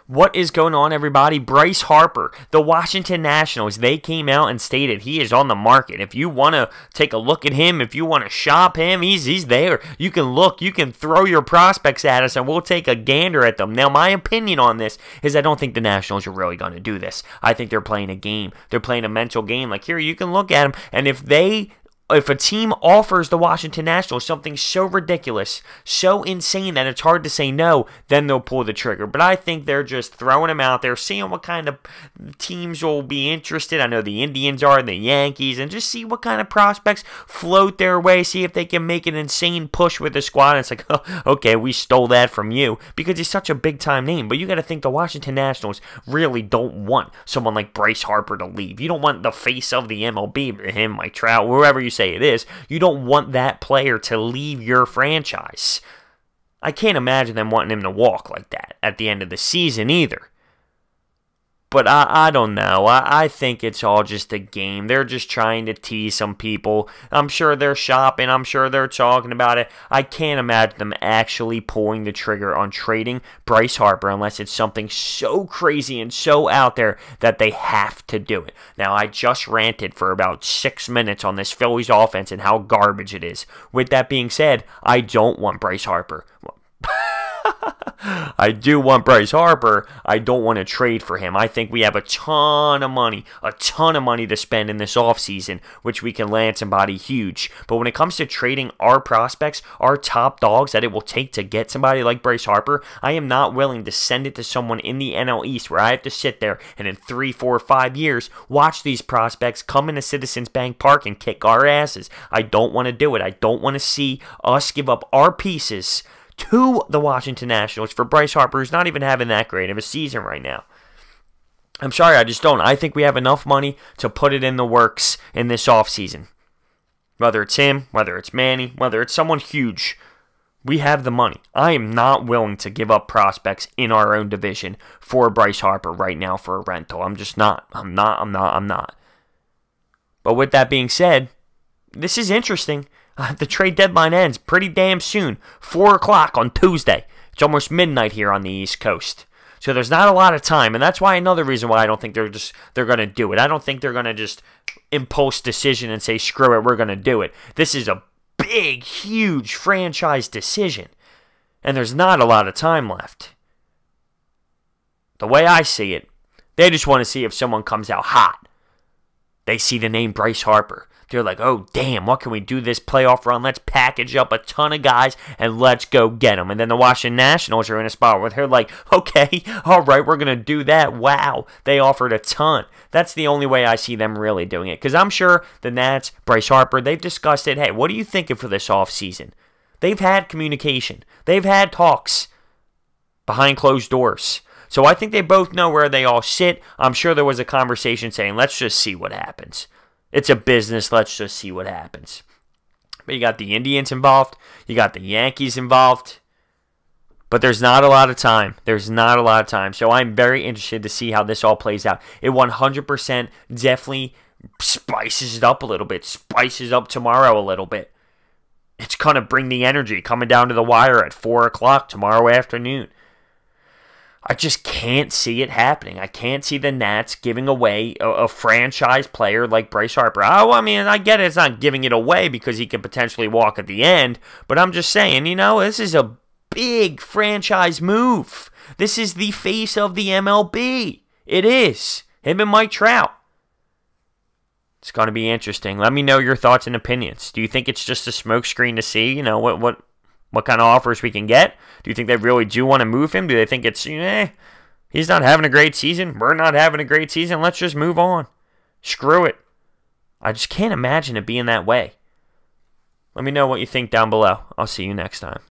What is going on, everybody? Bryce Harper, the Washington Nationals, they came out and stated he is on the market. If you want to take a look at him, if you want to shop him, he's there. You can look, you can throw your prospects at us, and we'll take a gander at them. Now, my opinion on this is I don't think the Nationals are really going to do this. I think they're playing a game. They're playing a mental game. Like, here, you can look at them, and if a team offers the Washington Nationals something so ridiculous, so insane that it's hard to say no, then they'll pull the trigger. But I think they're just throwing them out there, seeing what kind of teams will be interested. I know the Indians are, the Yankees, and just see what kind of prospects float their way, see if they can make an insane push with the squad. And it's like, oh, okay, we stole that from you, because he's such a big-time name. But you got to think the Washington Nationals really don't want someone like Bryce Harper to leave. You don't want the face of the MLB, him, Mike Trout, whoever you say it is. You don't want that player to leave your franchise. I can't imagine them wanting him to walk like that at the end of the season either. But I don't know. I think it's all just a game. They're just trying to tease some people. I'm sure they're shopping. I'm sure they're talking about it. I can't imagine them actually pulling the trigger on trading Bryce Harper unless it's something so crazy and so out there that they have to do it. Now, I just ranted for about 6 minutes on this Phillies offense and how garbage it is. With that being said, I don't want Bryce Harper. I do want Bryce Harper. I don't want to trade for him. I think we have a ton of money to spend in this offseason, which we can land somebody huge. But when it comes to trading our prospects, our top dogs that it will take to get somebody like Bryce Harper, I am not willing to send it to someone in the NL East where I have to sit there and in 3, 4, 5 years watch these prospects come into Citizens Bank Park and kick our asses. I don't want to do it. I don't want to see us give up our pieces to the Washington Nationals for Bryce Harper, who's not even having that great of a season right now. I'm sorry, I just don't. I think we have enough money to put it in the works in this offseason. Whether it's him, whether it's Manny, whether it's someone huge, we have the money. I am not willing to give up prospects in our own division for Bryce Harper right now for a rental. I'm just not. I'm not. But with that being said, this is interesting. The trade deadline ends pretty damn soon, 4 o'clock on Tuesday. It's almost midnight here on the East Coast. So there's not a lot of time, and that's why another reason why I don't think they're going to do it. I don't think they're going to just impulse decision and say, screw it, we're going to do it. This is a big, huge franchise decision, and there's not a lot of time left. The way I see it, they just want to see if someone comes out hot. They see the name Bryce Harper. They're like, oh, damn, what can we do this playoff run? Let's package up a ton of guys and let's go get them. And then the Washington Nationals are in a spot where they're like, okay, all right, we're going to do that. Wow, they offered a ton. That's the only way I see them really doing it. Because I'm sure the Nats, Bryce Harper, they've discussed it. Hey, what are you thinking for this offseason? They've had communication. They've had talks behind closed doors. So I think they both know where they all sit. I'm sure there was a conversation saying, let's just see what happens. It's a business. Let's just see what happens. But you got the Indians involved. You got the Yankees involved. But there's not a lot of time. There's not a lot of time. So I'm very interested to see how this all plays out. It 100% definitely spices it up a little bit. Spices up tomorrow a little bit. It's going to bring the energy coming down to the wire at 4 o'clock tomorrow afternoon. I just can't see it happening. I can't see the Nats giving away a franchise player like Bryce Harper. Oh, I mean, I get it. It's not giving it away because he could potentially walk at the end. But I'm just saying, this is a big franchise move. This is the face of the MLB. It is. Him and Mike Trout. It's going to be interesting. Let me know your thoughts and opinions. Do you think it's just a smokescreen to see, what kind of offers we can get? Do you think they really do want to move him? Do they think it's, he's not having a great season, we're not having a great season, let's just move on. Screw it. I just can't imagine it being that way. Let me know what you think down below. I'll see you next time.